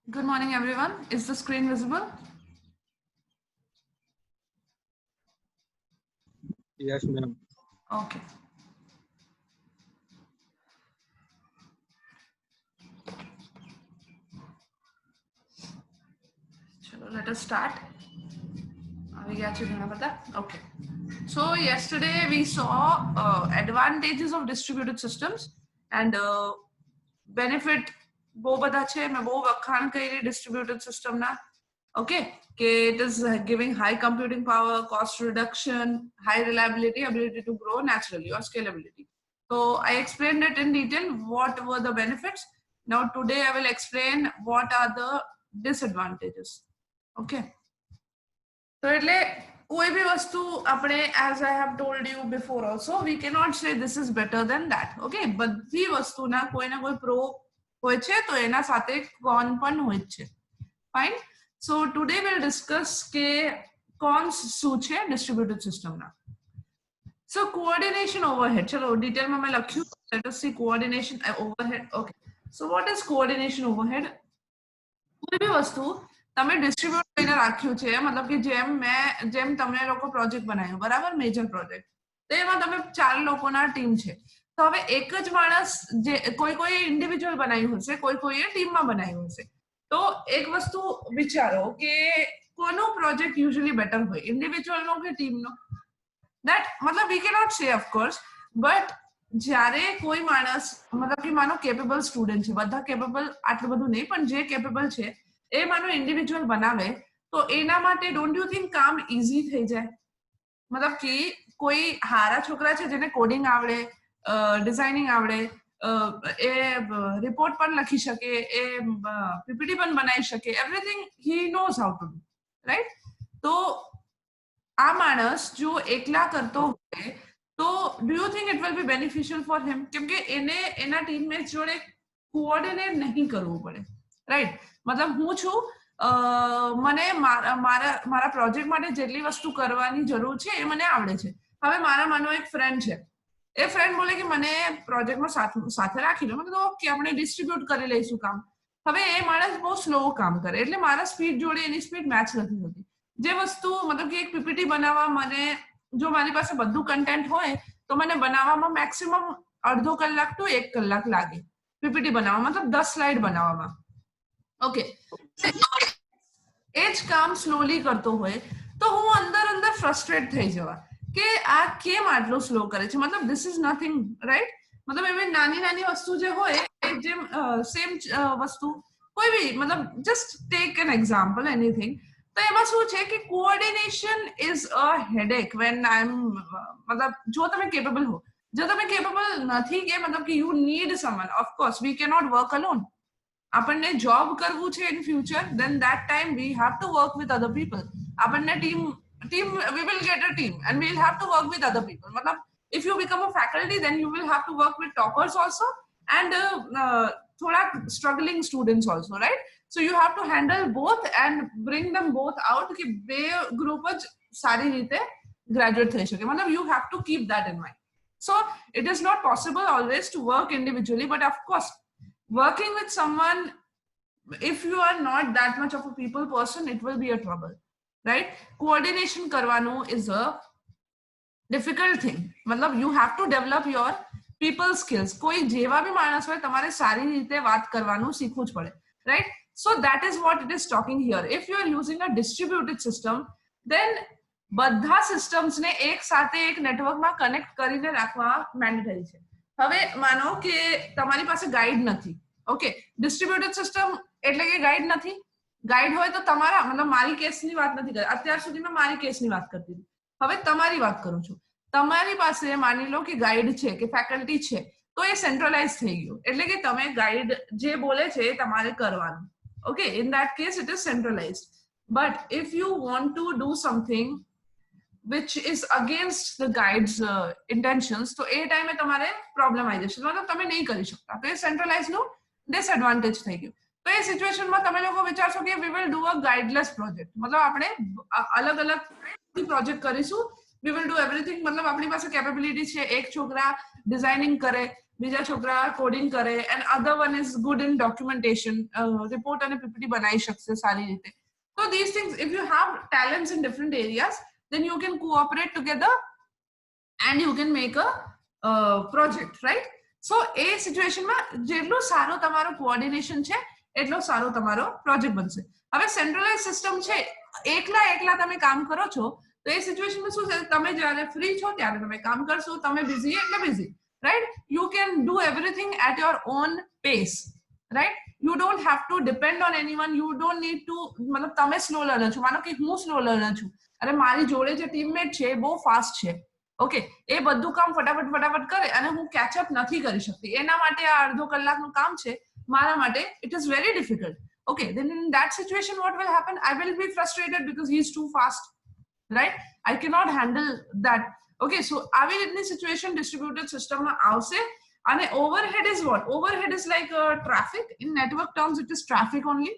Good morning, everyone. Is the screen visible? Yes, ma'am. Okay. Chalo, let us start. Okay. So yesterday we saw advantages of distributed systems and benefit બહુ બધા છે મેં બહુ વખાણ કરી distributed system ના. Okay, it is giving high computing power, cost reduction, high reliability, ability to grow naturally or scalability. So I explained it in detail what were the benefits. Now today I will explain what are the disadvantages. Okay. So એટલે કોઈ બી વસ્તુ આપણે as I have told you before also we cannot say this is better than that. Okay, બધી વસ્તુના કોઈ ના કોઈ pro હોય છે તો એના સાથે con પણ હોય છે. Fine. So today we'll discuss કે cons શું છે distributed system ના. So coordination overhead. ચલો detail માં મેં લખ્યું. Let us see coordination overhead. Okay. So what is coordination overhead? કોઈ બી વસ્તુ તમે ડિસ્ટ્રીબ્યુટ કરીને રાખ્યું છે મતલબ કે જેમ તમે લોકો પ્રોજેક્ટ બનાવ્યો બરાબર મેજર પ્રોજેક્ટ તો એમાં તમે 4 લોકોના ટીમ છે તો હવે એક જ માણસ જે કોઈ ઇન્ડિવિડ્યુઅલ બનાવ્યું હશે કોઈએ ટીમમાં બનાવ્યું હશે તો એક વસ્તુ વિચારો કે કોનો પ્રોજેક્ટ યુઝ્યુઅલી બેટર હોય ઇન્ડિવિડ્યુઅલનો કે ટીમનો that मतलब we cannot say of course but જ્યારે કોઈ માણસ મતલબ કે માનો કેપેબલ સ્ટુડન્ટ છે બધા કેપેબલ આટલું બધું નહીં પણ જે કેપેબલ છે એ માનો ઇન્ડિવિડ્યુઅલ બનાવે તો એના માટે ડોન્ટ યુ થિંક કામ ઈઝી થઈ જાય મતલબ કે કોઈ હારા છોકરા છે જેને કોડિંગ આવડે ડિઝાઇનિંગ આવડે એ રિપોર્ટ પણ લખી શકે એ પીપીટી પણ બનાવી શકે everything he knows how to do right તો આ માણસ જો એકલા કરતો હોય તો do you think it will be beneficial for him કેમ કે એને એના ટીમમેટ્સ જોડે કોઓર્ડિનેટ નહીં કરવું પડે રાઈટ મતલબ હું છું મને મારા પ્રોજેક્ટ માટે જેટલી વસ્તુ કરવાની જરૂર છે એ મને આવડે છે હવે મારા માનો એક ફ્રેન્ડ છે એ ફ્રેન્ડ બોલે કે મને પ્રોજેક્ટમાં સાથે રાખી લો મેં કીધું ઓકે આપણે ડિસ્ટ્રીબ્યુટ કરી લઈશું કામ હવે એ માણસ બહુ સ્લો કામ કરે એટલે મારા સ્પીડ જોડે એની સ્પીડ મેચ નથી થતી જે વસ્તુ મતલબ કે એક પીપીટી બનાવવા મને જો મારી પાસે બધું કન્ટેન્ટ હોય તો મને બનાવવામાં મેક્સિમમ અડધો કલાક ટુ 1 કલાક લાગે પીપીટી બનાવવા મતલબ 10 સ્લાઇડ બનાવવામાં ઓકે એ જ કામ સ્લોલી કરતો હોય તો હું અંદર ફ્રસ્ટ્રેટ થઈ જવા કે આ કેમ આટલું સ્લો કરે છે મતલબ ધીસ ઇઝ નથિંગ રાઈટ મતલબ એવી નાની વસ્તુ જે હોય જેમ સેમ વસ્તુ કોઈ બી મતલબ just take an example anything તો એમાં શું છે કે coordination is a headache when I am મતલબ જો તમે કેપેબલ હો જો તમે કેપેબલ નથી કે મતલબ કે you need someone of course V cannot work alone આપણને જોબ કરવું છે in future then that time we have to work with other people આપણને team we will get a team and we will have to work with other people મતલબ if you become a faculty then you will have to work with toppers also and thoda struggling students also right so you have to handle both and bring them both out કે બે group જ સારી રીતે graduate થઈ શકે મતલબ you have to keep that in mind so it is not possible always to work individually but of course working with someone if you are not that much of a people person it will be a trouble right coordination karwanu is a difficult thing matlab you have to develop your people skills koi jeva bhi manas hoy tamare sari રીતે વાત કરવાનું શીખવું જ પડે right so that is what it is talking here if you are using a distributed system then બધા systems ને એક સાથે એક નેટવર્કમાં કનેક્ટ કરીને રાખવા મેન્ડેટરી છે. હવે માનો કે તમારી પાસે ગાઈડ નથી, ઓકે, ડિસ્ટ્રીબ્યુટેડ સિસ્ટમ એટલે કે ગાઈડ નથી. ગાઈડ હોય તો તમારા મતલબ મારી કેસની વાત નથી કરતી, અત્યાર સુધી મેં મારી કેસની વાત કરતી હતી, હવે તમારી વાત કરું છું. તમારી પાસે માની લો કે ગાઈડ છે કે ફેકલ્ટી છે, તો એ સેન્ટ્રલાઇઝ થઈ ગયું, એટલે કે તમે ગાઈડ જે બોલે છે એ તમારે કરવાનું. Okay, in that case it is centralized. But if you want to do something which is against the guide's intentions, તો એ ટાઈમે તમારે પ્રોબ્લેમ આવી જશે, મતલબ તમે નહીં કરી શકતા. તો એ સેન્ટ્રલાઇઝ નું ડિસએડવાન્ટેજ થઈ ગયું. તો એ સિચ્યુએશનમાં તમે લોકો વિચારશો કે we will do a guideless project, મતલબ આપણે અલગ અલગ પ્રોજેક્ટ કરીશું, વી વિલ ડુ એવરીથિંગ. મતલબ આપણી પાસે કેપેબિલિટી છે, એક છોકરા ડિઝાઇનિંગ કરે, બીજા છોકરા કોડિંગ કરે, and other one is good in documentation, report અને પીપીટી બનાવી શકશે સારી રીતે. So these things, if you have talents in different areas, then you can cooperate together and you can make a project, right? So a situation માં જેટલું સારું તમારો coordination છે એટલો સારો તમારો પ્રોજેક્ટ બનશે. હવે સેન્ટ્રલાઇઝ સિસ્ટમ છે, એકલા તમે કામ કરો છો, તો એ સિચ્યુએશનમાં શું છે, તમે જ્યારે ફ્રી છો ત્યારે તમે કામ કરશો, તમે બિઝી એટલે busy, right? You can do everything at your own pace, right? You don't have to depend on anyone. You don't need to, मतलब તમે સ્લો લર્નર છો, માનો કે હું સ્લો લર્નર છું અને મારી જોડે જે ટીમમેટ છે એ બહુ ફાસ્ટ છે, ઓકે, એ બધું કામ ફટાફટ કરે અને હું કેચઅપ નથી કરી શકતી, એના માટે આ અડધો કલાકનું કામ છે, મારા માટે it is very difficult. Okay, then in that situation what will happen? I will be frustrated because he is too fast, right? I cannot handle that. Okay, so આવી રીતની સિચ્યુએશન ડિસ્ટ્રીબ્યુટેડ સિસ્ટમમાં આવશે. અને overhead is what? Overhead is like traffic. In network terms, it is traffic only.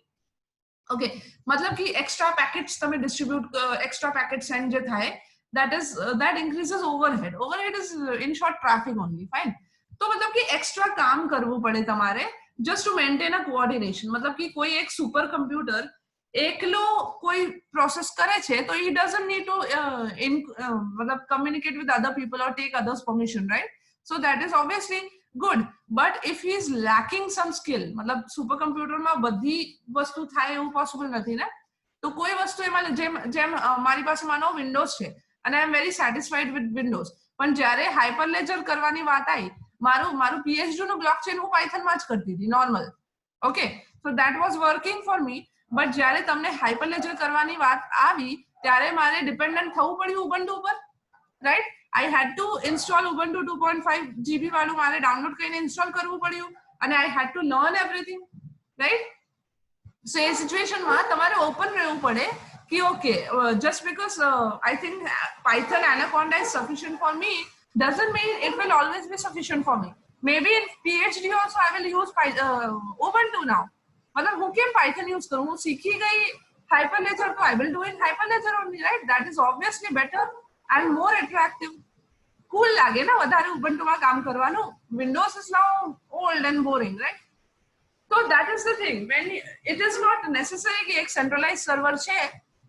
Okay, मतलब कि extra packets तमें distribute, extra packet send जे थाए, that increases overhead. Overhead is in short traffic only. Fine. तो मतलब कि extra काम करवो पड़े तमारे just to maintain a coordination. मतलब कि कोई एक super computer एकलो कोई process करे छे, तो he doesn't need to मतलब communicate with other people or take others' permission, right? So that is obviously good. But if he is lacking some skill, मतलब સુપર કમ્પ્યુટરમાં બધી વસ્તુ થાય એવું પોસિબલ નથી ને, તો કોઈ વસ્તુ એમાં જેમ મારી પાસે માનો વિન્ડોઝ છે અને I am very satisfied with Windows, પણ જ્યારે હાઇપર લેજર કરવાની વાત આવી, મારું પીએચડી નું બ્લોકચેન હું પાયથનમાં જ કરતી હતી normal, okay, so that was working for me. But જ્યારે તમને હાઇપર લેજર કરવાની વાત આવી ત્યારે મારે ડિપેન્ડન્ટ થવું પડ્યું ઉબુન્ટુ ઉપર, right? I had to install Ubuntu 2.5 GB વાળું મારે ડાઉનલોડ કરીને ઇન્સ્ટોલ કરવું પડ્યું અને I had to learn everything, right? So એ સિચ્યુએશનમાં તમારે ઓપન રહેવું પડે कि okay, just because I think Python Anaconda is sufficient for me doesn't mean it will always be sufficient for me. Maybe in PhD also I will use Ubuntu now. मतलब હું કેમ Python use કરું? હું શીખી ગઈ Hyperledger, so I will do it Hyperledger only, right? That is obviously better and more attractive. Cool લાગે ને વધારે ઉબુન્ટુમાં કામ કરવાનું. Windows is now old and boring, right? So that is the thing. When it is not necessary कि एक centralized server છે,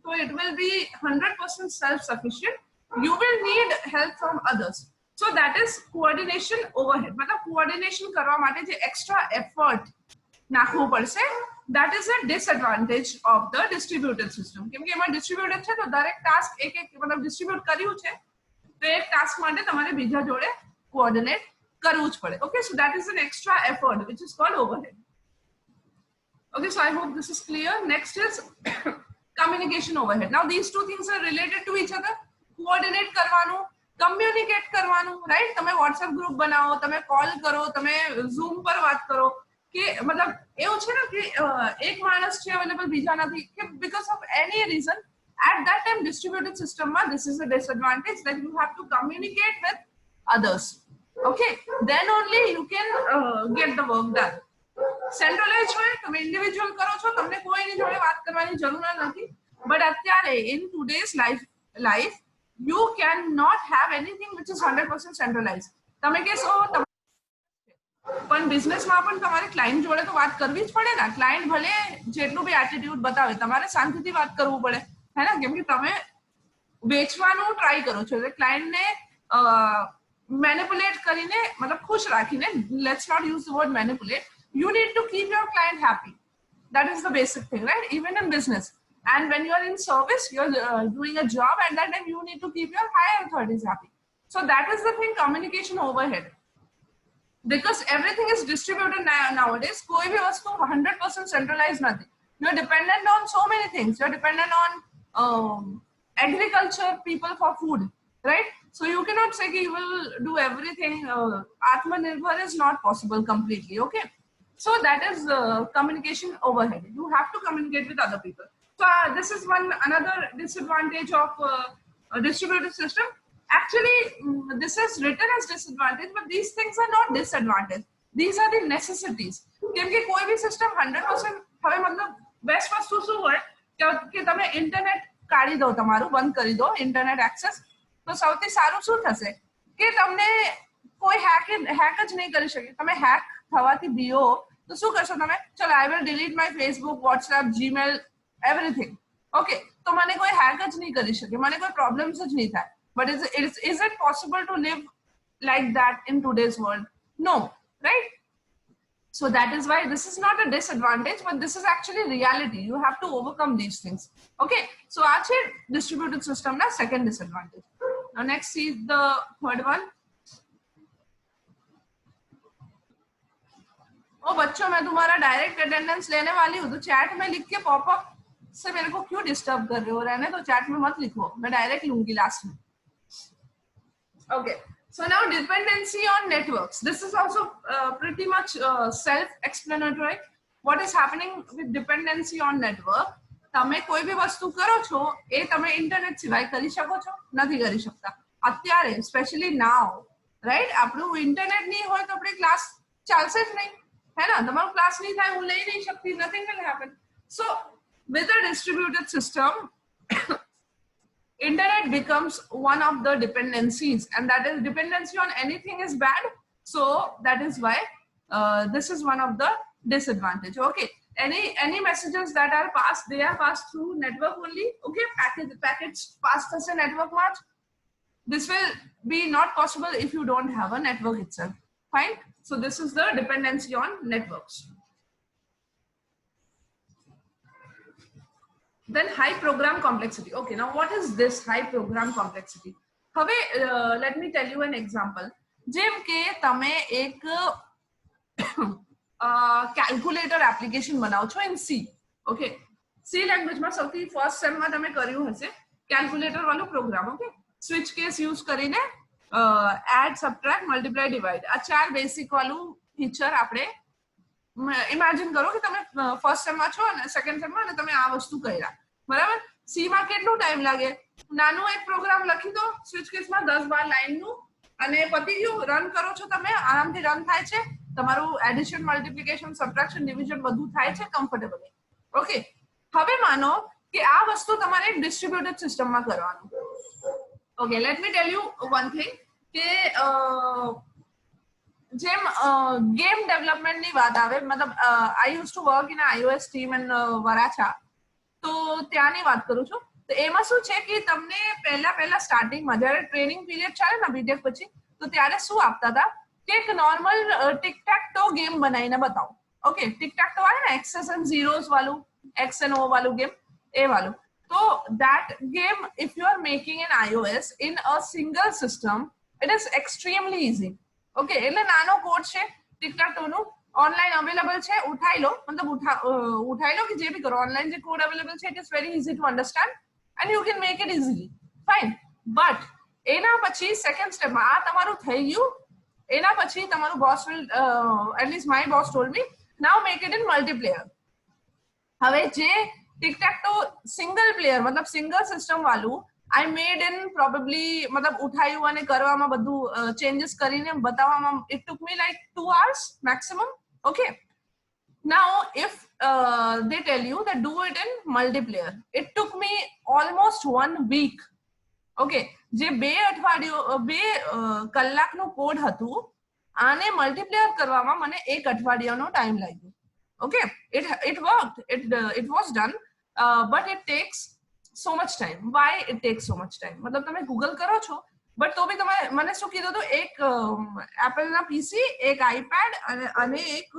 so it will be 100% self-sufficient. You will need help from others. So that is coordination overhead. मतलब coordination કરવા માટે જે extra effort નાખવું પડશે, that is a disadvantage of the distributed system. કેમ કે એમાં distributed છે તો દરેક task એક मतलब distribute કર્યું છે, તો એક ટાસ્ક માટે તમારે બીજા જોડે કોઓર્ડિનેટ કરવું જ પડે. Okay, so that is an extra effort which is called overhead. Okay, so I hope this is clear. Next is communication overhead. Now these two things are related to each other. Coordinate કરવાનું, communicate કરવાનું, right? તમે WhatsApp group બનાવો, તમે call કરો, તમે Zoom પર વાત કરો, કે મતલબ એવું છે ને કે એક માણસ છે અવેલેબલ, બીજા નથી, કે because of any reason. At that time, distributed system, this is a disadvantage that you have to communicate with others. Okay, then only you can get the work done. Centralized હોય તમે individual કરો છો, તમને કોઈની જોડે વાત કરવાની જરૂર નથી. But અત્યારે in today's life, you cannot have anything which is 100% centralized. તમે કહેશો પણ બિઝનેસમાં પણ તમારે ક્લાયન્ટ જોડે તો વાત કરવી જ પડે ને. ક્લાયન્ટ ભલે જેટલું બી એટીટ્યુડ બતાવે, તમારે શાંતિથી વાત કરવું પડે, है ना? કેમ કે તમે વેચવાનું ટ્રાય કરો છો, એટલે ક્લાયન્ટને મેનિપ્યુલેટ કરીને, મતલબ ખુશ રાખીને, let's not use the word manipulate, you need to keep your client happy. That is the basic thing, right? Even in business, And when you are in service, you're doing a job. At that time, you need to keep your higher authorities happy. So that is the thing, communication overhead. Because everything is distributed nowadays. कोई भी वस्तु 100% centralized nothing. You're dependent on so many things. You're dependent on agriculture, people for food, right? So you cannot say you will do everything. Atmanirbhar is not possible completely. Okay. So that is communication overhead. You have to communicate with other people. So this is another disadvantage of a distributed system. Actually, this is written as disadvantage, but these things are not disadvantage. These are the necessities. क्योंकि कोई भी system 100% હવે मतलब best વસ્તુ શું હોય કે તમે ઇન્ટરનેટ કાઢી દો, તમારું બંધ કરી દો ઇન્ટરનેટ એક્સેસ, તો સૌથી સારું શું થશે કે તમને કોઈ હેક જ નહીં કરી શકે. તમે હેક થવાથી બીઓ તો શું કરશો તમે? ચલો I will delete my Facebook, WhatsApp, Gmail, everything. Okay, તો મને કોઈ હેક જ નહીં કરી શકે, મને કોઈ પ્રોબ્લેમ્સ જ નહીં થાય. But is it possible to live like that in today's world? No, right? So that is why this is not a disadvantage, but this is actually reality. You have to overcome these things. Okay, so actually distributed system na second disadvantage. Now next see the third one. ओ बच्चों, मैं तुम्हारा direct attendance लेने वाली हूँ, तो chat में लिख के पॉपअप से मेरे को क्यों डिस्टर्ब कर रहे हो? रहने तो चैट में मत लिखो, मैं डायरेक्ट लूंगी लास्ट में. Okay, so now dependency on networks. This is also pretty much self-explanatory. What is happening with dependency on network? તમે કોઈ બી વસ્તુ કરો છો એ તમે ઇન્ટરનેટ સિવાય કરી શકો છો? નથી કરી શકતા અત્યારે, સ્પેશિયલી નાઉ, રાઈટ? આપણું ઇન્ટરનેટ નહીં હોય તો આપણે ક્લાસ ચાલશે જ નહીં, હે ને? તમારું ક્લાસ નહીં થાય, હું લઈ નહીં શકતી, nothing will happen. So with a distributed system, internet becomes one of the dependencies, and that is dependency on anything is bad. So that is why this is one of the disadvantage. Okay, any messages that are passed, they are passed through network only. Okay, packets passed as a network much. This will be not possible if you don't have a network itself. Fine. So this is the dependency on networks. Then high program complexity. Okay, now what is this high program complexity? હવે let me tell you an example. જેમ કે તમે એક calculator application બનાવો છો in C. Okay, C લેંગ્વેજમાં સૌથી first સેમમાં તમે કર્યું હશે કેલ્ક્યુલેટર વાળું program. Okay, switch case use કરીને એડ, સબટ્રેક્ટ, મલ્ટીપ્લાય, ડિવાઇડ, આ ચાર બેસિક વાળું ફીચર આપણે ઇમેજિન કરો કે તમે ફર્સ્ટ સેમમાં છો અને સેકન્ડ સેમમાં અને તમે આ વસ્તુ કર્યા, બરાબર? સી માં કેટલું ટાઈમ લાગે? નાનું એક પ્રોગ્રામ લખી દો સ્વિચ કેસમાં 10-12 લાઈનનું અને પતી ગયું. રન કરો છો તમે, આરામથી રન થાય છે, તમારું એડિશન, મલ્ટીપ્લિકેશન, સબટ્રેક્શન, ડિવિઝન બધું થાય છે કમ્ફર્ટેબલી. ઓકે, હવે માનો કે આ વસ્તુ તમારે એક ડિસ્ટ્રીબ્યુટેડ સિસ્ટમમાં કરવાનું. Okay, let me tell you one thing કે જેમ ગેમ ડેવલપમેન્ટની વાત આવે, મતલબ I use to work in iOS team in Varachha, તો ત્યાંની વાત કરું છું. તો એમાં શું છે કે તમને પહેલા સ્ટાર્ટિંગમાં જ્યારે ટ્રેનિંગ પીરિયડ ચાલે ને બીટેક પછી, તો ત્યારે શું આપતા હતા કે એક નોર્મલ ટિક ટેક ટો ગેમ બનાવીને બતાવો. ઓકે, ટિક ટેક ટો આવે ને, એક્સેસ એન્ડ ઝીરોઝ વાળું, એક્સ એન્ડ ઓ વાળું ગેમ, એ વાળું. તો that game, if you are making an iOS in a single system, it is extremely easy. Okay, એટલે નાનો કોડ છે ટિક ટેક ટો નું, ઓનલાઈન અવેલેબલ છે, ઉઠાઈ લો, મતલબ ઉઠાઈ લો કે જે બી કરો, ઓનલાઈન જે કોડ અવેલેબલ છે, it is very easy to understand and you can make it easily. Fine, but એના પછી સેકન્ડ સ્ટેપમાં આ તમારું થઈ ગયું, એના પછી તમારું boss will, at least my boss told me, now make it in multiplayer. હવે જે tic tac toe single player, મતલબ સિંગલ સિસ્ટમ વાળું I made in probably, मतलब उठाયું અને કરવામાં બધું changes કરીને બતાવવામાં it took me like 2 hours maximum. Okay, now if they tell you that do it in multiplayer, it took me almost 1 week. Okay, જે 2 અઠવાડિયું 2 કલાકનું કોડ હતું, આને મલ્ટીપ્લેયર કરવામાં મને 1 અઠવાડિયાનો ટાઈમ લાગ્યો. Okay, it worked, it was done, but it takes so much time. Why it takes so much time? मतलब તમે ગૂગલ કરો છો, બટ તો બી તમે મને શું કીધું હતું, એક એપલના પીસી, એક આઈપેડ અને એક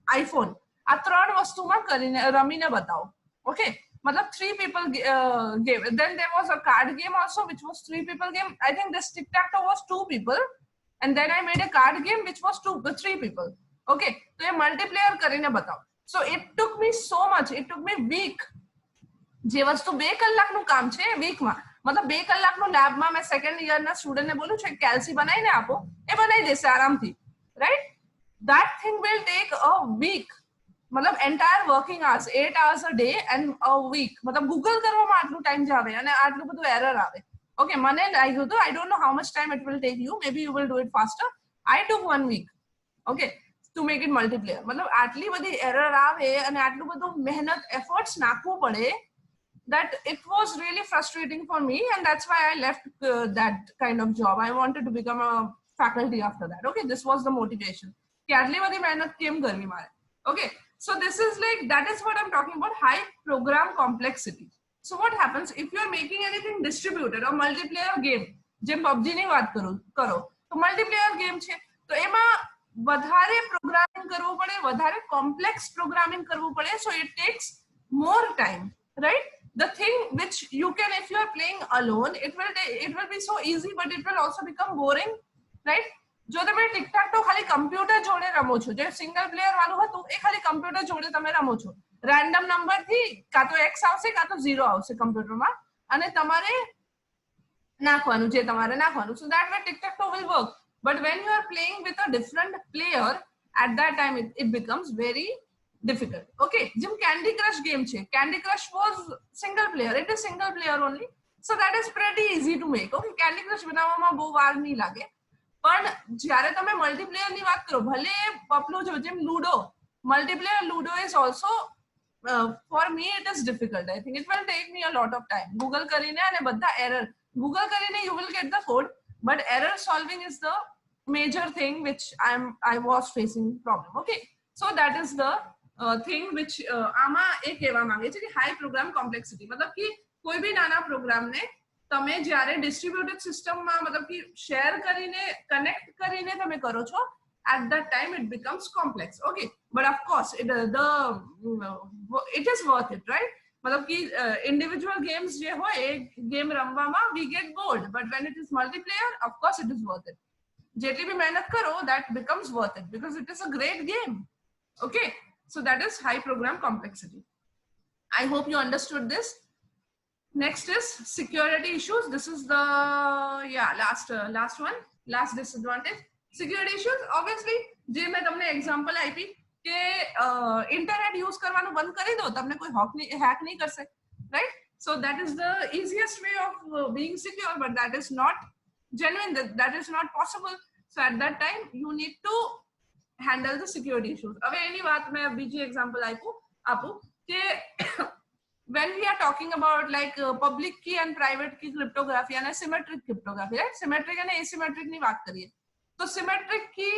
આઈફોન, આ 3 વસ્તુમાં કરીને રમીને બતાવો. ઓકે, मतलब 3 people game. Then there was a card game also, which was 3 people game. I think this tic-tac-toe was 2 people, and then I made a card game which was 3 people. Okay, तो ये multiplayer કરીને बताओ. So it took me so much. It took me week. જે વસ્તુ 2 કલાકનું કામ છે વીકમાં, मतलब 2 કલાકનું લેબમાં મેં સેકન્ડ યરના સ્ટુડન્ટને બોલું છું કેલ્સી બનાવીને આપો, એ બનાવી દેશે આરામથી, right? That thing will take a week. मतलब entire working hours, 8 hours a day and a week. मतलब Google કરવામાં આટલું ટાઈમ જાવે અને આટલું બધું એરર આવે. Okay, મને લાગ્યું હતું, I don't know how much time it will take you. Maybe you will do it faster. I took 1 week. Okay, to make it multiplayer. मतलब આટલી બધી એરર આવે અને આટલું બધું મહેનત એફર્ટ્સ નાખવું પડે, that it was really frustrating for me, and that's why I left that kind of job. I wanted to become a faculty after that. Okay, this was the motivation. कि आटली बड़ी मेहनत केम करवी मारे. Okay, so this is like, that is what I'm talking about, high program complexity. So what happens if you are making anything distributed or multiplayer game, જેમ PUBG ની વાત કરો તો multiplayer game છે, તો એમાં વધારે પ્રોગ્રામિંગ કરવું પડે, વધારે કોમ્પ્લેક્સ પ્રોગ્રામિંગ કરવું પડે, so it takes more time, right? The thing which you can, if you are playing alone, it will be so easy, but it will also become boring, right? જો તમે ટિકટાક તો ખાલી computer જોડે રમો છો, જે સિંગલ પ્લેયર વાળું હતું એ ખાલી કમ્પ્યુટર જોડે તમે રમો છો, રેન્ડમ નંબર થી કાં તો x આવશે કાં તો 0 આવશે કમ્પ્યુટરમાં અને તમારે નાખવાનું જે તમારે નાખવાનું. So that way tic-tac-toe will work. But when you are playing with a different player, at that time it becomes very difficult. Okay, જેમ Candy Crush game છે, Candy Crush was single player, it is single player only, so that is pretty easy to make. Okay, Candy Crush બનાવવામાં બહુ વાર નહીં લાગે. પણ જ્યારે તમે મલ્ટીપ્લેયર ની વાત કરો, ભલે પપલું જો જેમ ludo, multiplayer ludo is also for me it is difficult. I think it will take me a lot of time. Google કરીને અને બધા error, Google કરીને you will get the code, but error solving is the major thing which I was facing problem. Okay, so that is the thing which આમાં એ કહેવા માંગે છે કે high program complexity, मतलब कि કોઈ भी નાના પ્રોગ્રામ ને તમે જ્યારે ડિસ્ટ્રીબ્યુટેડ સિસ્ટમમાં मतलब कि શેર કરીને કનેક્ટ કરીને તમે કરો છો, at that time it becomes complex. Okay, but of course it is worth it, right? मतलब कि individual games જે હોય એ ગેમ રમવામાં we get bored, but when it is multiplayer, of course it is worth it. જેટલી બી મહેનત કરો, that becomes worth it because it is a great game. Okay, so that is high program complexity. I hope you understood this. Next is security issues. This is the last one, last disadvantage. Security issues, obviously જે મેં તમને example આપી કે internet use કરવાનું બંધ કરી દો, તમને કોઈ hack નહીં કરશે, right? So that is the easiest way of being secure, but that is not genuine, that is not possible. So at that time you need to handle the security issues. હવે એની વાત મેં બીજી example આપું કે when we are talking about like public key and private key cryptography and symmetric cryptography, right? Symmetric and asymmetric ની વાત કરીએ તો symmetric key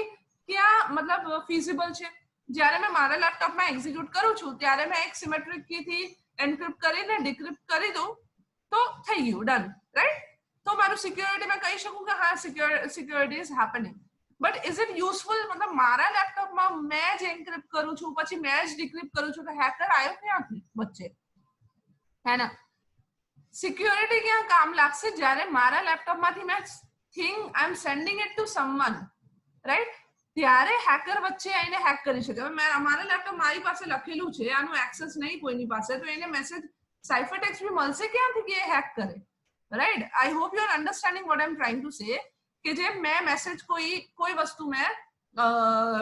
ક્યાં मतलब feasible છે? જ્યારે મેં મારા લેપટોપમાં એક્ઝિક્યુટ કરું છું ત્યારે મેં એક સિમેટ્રિક કી થી એન્ક્રિપ્ટ કરીને ડિક્રિપ્ટ કરી દઉં તો થઈ ગયું, ડન, રાઈટ? તો મારું સિક્યોરિટી મેં કહી શકું કે હા security is happening, but is it useful? मतलब મારા લેપટોપમાં મેં જ એન્ક્રિપ્ટ કરું છું પછી મેં જ ડિક્રિપ્ટ કરું છું, તો હેકર આવ્યો ક્યાંથી વચ્ચે, है ना? સિક્યોરિટી ક્યાં કામ લાગશે? જ્યારે મારા લેપટોપમાંથી મેં thing I am sending it to someone, right? ત્યારે હેકર વચ્ચે આવીને હેક કરી શકે. હવે મેં અમારા લેપટોપ મારી પાસે લખેલું છે, આનું એક્સેસ નહીં કોઈની પાસે, તો એને મેસેજ સાઇફર ટેક્સ્ટ બી મળશે ક્યાંથી કે એ હેક કરે, right? I hope you are understanding what I M trying to say કે જે મેં મેસેજ કોઈ વસ્તુ મેં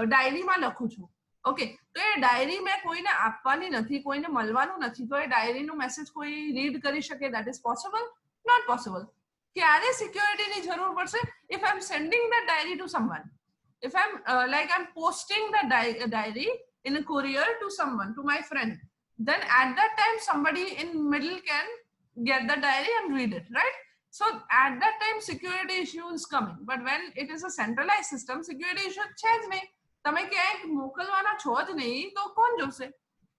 ડાયરીમાં લખું છું, ઓકે, તો એ ડાયરી મેં કોઈને આપવાની નથી, કોઈને મળવાનું નથી, તો એ ડાયરીનો મેસેજ કોઈ રીડ કરી શકે? That is possible? Not possible. ક્યારે સિક્યોરિટીની જરૂર પડશે? If I am sending the diary to someone, if I'm I'm posting the diary in a courier to someone, to my friend, then at that time somebody in middle can get the diary and read it, right? So at that time security issue is coming, but when it is a centralized system, security issue છે જ નહીં, તમે ક્યાંક મોકલવાના છો જ નહીં તો કોણ જોશે,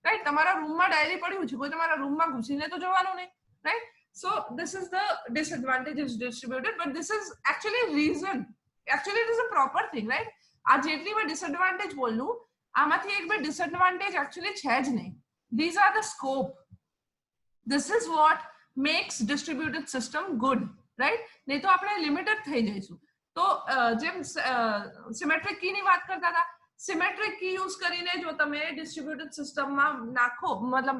રાઈટ? તમારા રૂમમાં ડાયરી પડ્યું છે, કોઈ તમારા રૂમમાં ઘૂસીને તો જોવાનું નહીં, right? So this is the disadvantage is distributed, but this is actually reason. Actually it is a proper thing, right? આ જેટલી મેં ડિસએડવાન્ટેજ બોલું આમાંથી એક બે ડિસએડવાન્ટેજ actually છે જ નહીં. These are the scope. This is what makes distributed system good, right? नहीं तो આપણે limited થઈ જઈશું. તો જેમ સિમેટ્રિક કી ની વાત કરતા હતા, સિમેટ્રિક કી યુઝ કરીને જો તમે ડિસ્ટ્રીબ્યુટેડ સિસ્ટમમાં નાખો, મતલબ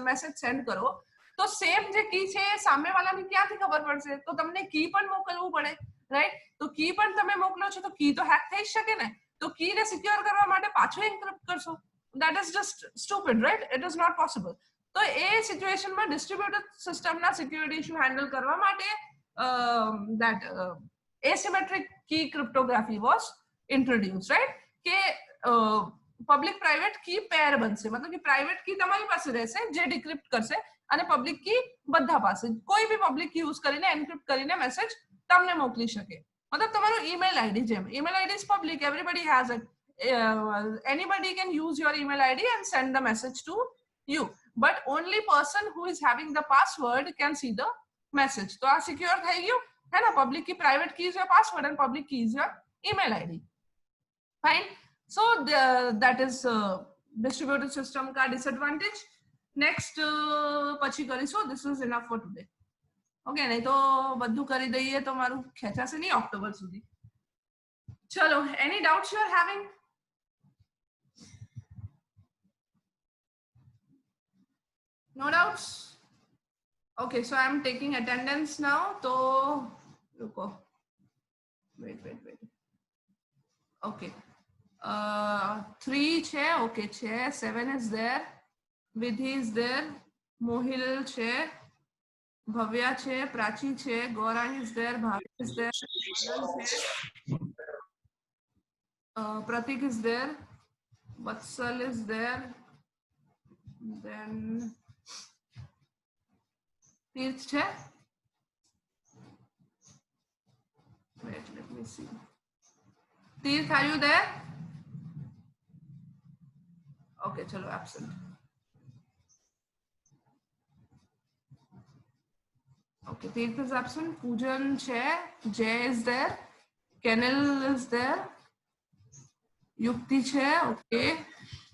મેસેજ સેન્ડ કરો, તો સેમ જે કી છે સામે વાળાને ક્યાંથી ખબર પડશે? તો તમને કી પણ મોકલવું પડે, રાઈટ? તો કી પણ તમે મોકલો છો તો કી તો હેક થઈ શકે ને. તો કીને સિક્યોર કરવા માટે પાછો એન્ક્રિપ્ટ કરશો. That is just stupid, right? It is not possible. તો એ સિચ્યુએશનમાં ડિસ્ટ્રીબ્યુટેડ સિસ્ટમના સિક્યુરિટી ઇશ્યુ હેન્ડલ કરવા માટે that asymmetric key cryptography was introduced, right? કે પબ્લિક પ્રાઇવેટ કી પેર બનશે, મતલબ કે પ્રાઇવેટ કી તમારી પાસે રહેશે જે ડિક્રિપ્ટ કરશે, અને પબ્લિક કી બધા પાસે. કોઈ બી પબ્લિક કી યુઝ કરીને એન્ક્રિપ્ટ કરીને મેસેજ તમને મોકલી શકે. मतलब તમારું email id જેમ email id is public, everybody has it, anybody can use your email id and send the message to you, but only person who is having the password can see the message. तो આ secure થઈ ગયું है ना. public की private key is your password and public key is your email id. fine. So that is distributed system का disadvantage. next પછી કરીશું. this is enough for today. Okay, નહીં તો બધું કરી દઈએ તો મારું ખેંચાશે નહીં ઓક્ટોબર સુધી. ચલો, any doubts you are having? No doubts? Okay, so I am taking attendance now. તો રૂકો, વેટ. ઓકે, 3 છે, ઓકે છે, 7 is there, Vidhi is there, Mohil છે, ભવ્યા છે, પ્રાચી છે, Gaurang is there, Bhavik is there, પ્રતીક is there, Vatsal is there, then તીર્થ છે. wait, let me see. Tirth, are you there? okay, chalo, absent. Okay, Tirth is absent. Poojan Chair. Jay is there. Kenil is there. Yukti Chair. Okay.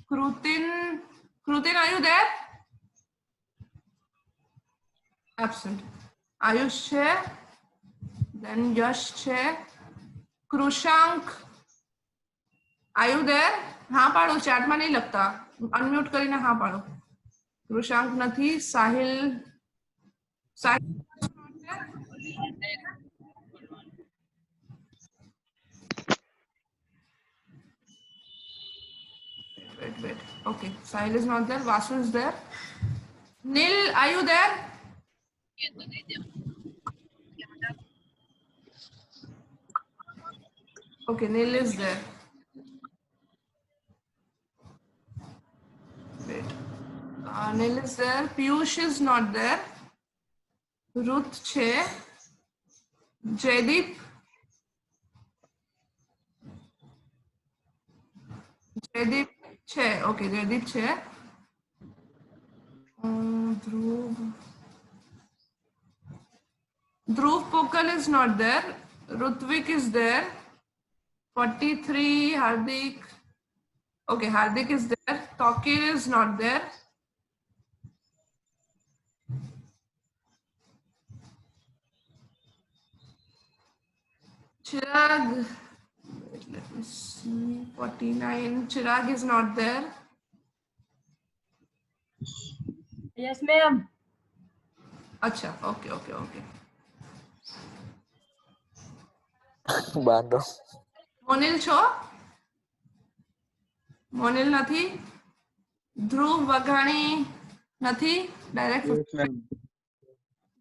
Krutin, are you there? Absent. Ayush Chair. Then Yash Chair. Krushank. Are you there? हाँ पाड़ो, chat में नहीं लगता. Unmute करीने हाँ पाड़ो. कृषांक नहीं. साहिल wait. Okay, Sahil is not there. Vasu is there. Nil, are you there? Okay, Nil is there. Wait. Nil is there. Piyush is not there. Ruth Che. Jaideep. Jaideep Che. Okay, Jaideep Che. Dhruv Pokal is not there. Rutvik is there. 43, Hardik. Okay, Hardik is there. Tokir is not there. Chirag, wait, let me see. 49, Chirag is not there. Yes, ma'am. Acha, okay. બાંધો. મોનિલ છો? મોનિલ નથી. ધ્રુવ વઘાણી નથી. Direct. Yes, ma'am.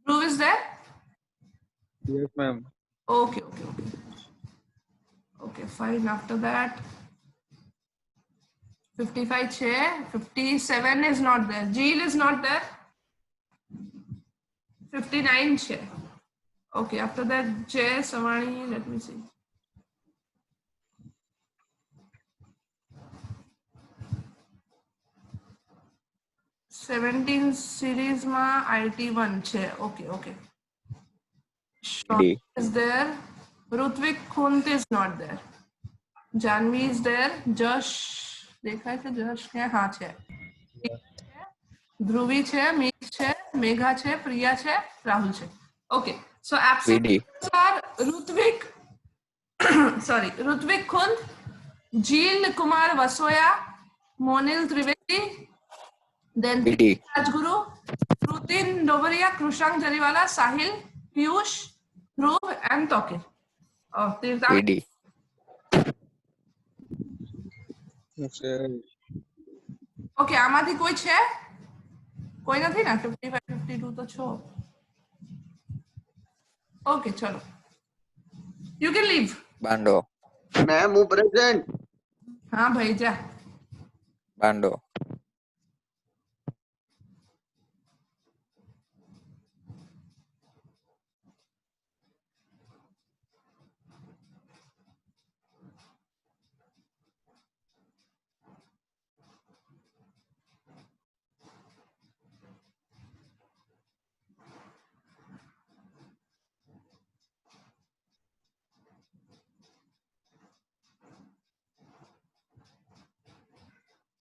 Dhruv is there? Yes, ma'am. Okay. Okay, fine. After that, 55 chair. 57 is not there. Jeel is not there. 59 chair. Okay, after that, Jay Savani. Let me see. Seventeen series में IT1 છે. Okay. Sean is there. Rutvik Khunt is not there. Janvi is there. Josh દેખાય છે? Josh કે? હા છે. ધ્રુવી છે, મીત છે, છે, મેઘા છે, પ્રિયા છે, રાહુલ છે. Okay, so absent VD. are Rutvik, sorry, Rutvik Khund, Jeel Kumar Vasoya, Monil Trivedi, then VD. Rajguru, Rutin Dovaria, Krushank Jariwala, Sahil, Piyush, Dhruv and Toke. Oh, Tirtha. VD. Sir. Okay, આમાંથી કોઈ છે? કોઈ નથી ને? 55 52 તો છો. Okay, ચલો. You can leave. Bando. Ma'am हूँ प्रेजेंट. हाँ भाई जा. Bando.